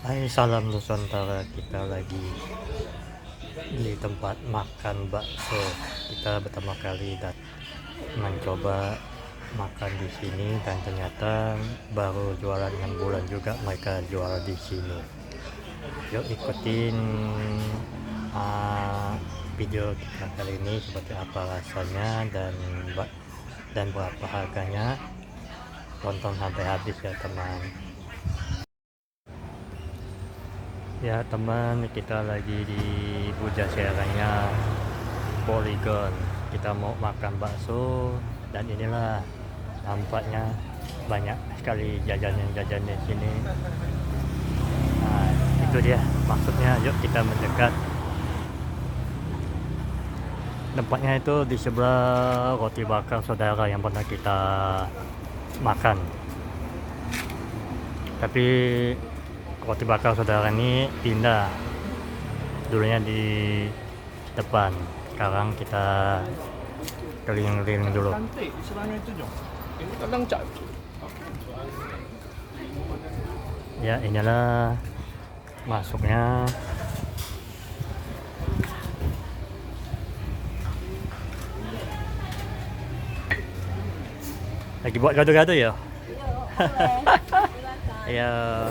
Hai, salam Nusantara. Kita lagi di tempat makan bakso. Kita pertama kali mencoba makan di sini dan ternyata baru jualan 6 bulan juga mereka jual di sini. Yuk ikutin uh, video kita kali ini seperti apa rasanya dan berapa harganya. Tonton sampai habis ya teman. Ya teman, kita lagi di Pujaseranya Polygon. Kita mau makan bakso dan inilah nampaknya banyak sekali jajanan-jajanan di sini. Nah, itu dia maksudnya. Yuk kita mendekat. Tempatnya itu di sebelah roti bakar saudara yang pernah kita makan. Tapi roti bakar saudara ini pindah, dulunya di depan. Sekarang kita keliling-keliling dulu. Ya, inilah masuknya. Lagi buat gado-gado ya? Ya.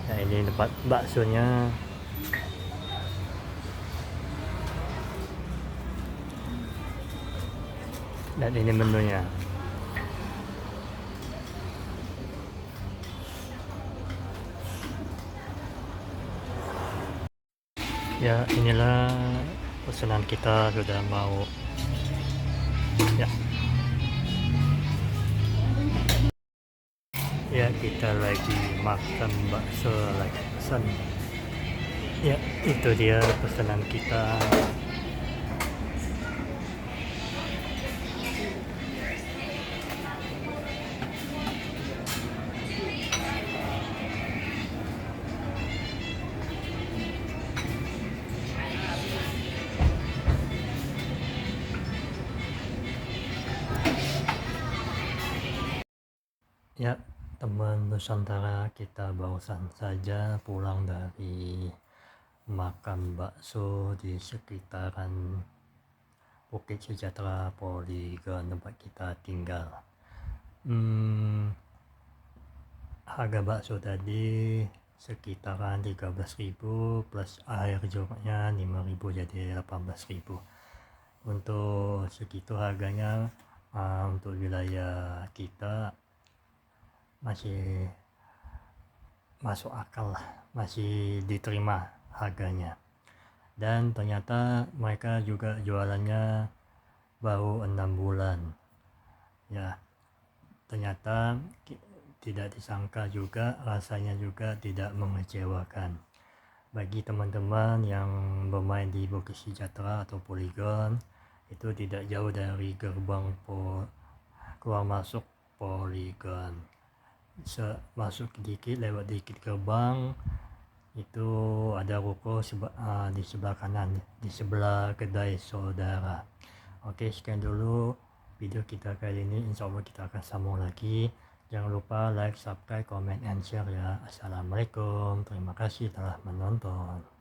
Nah, ini tempat baksonya. Dan ini menunya. Ya, inilah pesanan kita sudah mau. Ya. Ya, kita lagi makan bakso, lagi pesan. Ya, itu dia pesanan kita. Ya, teman Nusantara, kita barusan saja pulang dari makan bakso di sekitaran Bukit Sejahtera Polygon tempat kita tinggal. Harga bakso tadi sekitaran 13.000 plus air jeruknya 5.000 jadi 18.000. Untuk segitu harganya untuk wilayah kita masih masuk akal lah, masih diterima harganya. Dan ternyata mereka juga jualannya baru 6 bulan ya. Ternyata tidak disangka juga, rasanya juga tidak mengecewakan. Bagi teman-teman yang bermain di Bukit Sejahtera atau Polygon, itu tidak jauh dari gerbang keluar masuk Polygon. Masuk dikit, lewat dikit gerbang itu ada ruko di sebelah kanan, di sebelah kedai saudara. Oke, sekian dulu video kita kali ini. Insya Allah kita akan sambung lagi. Jangan lupa like, subscribe, comment, and share ya. Assalamualaikum, terima kasih telah menonton.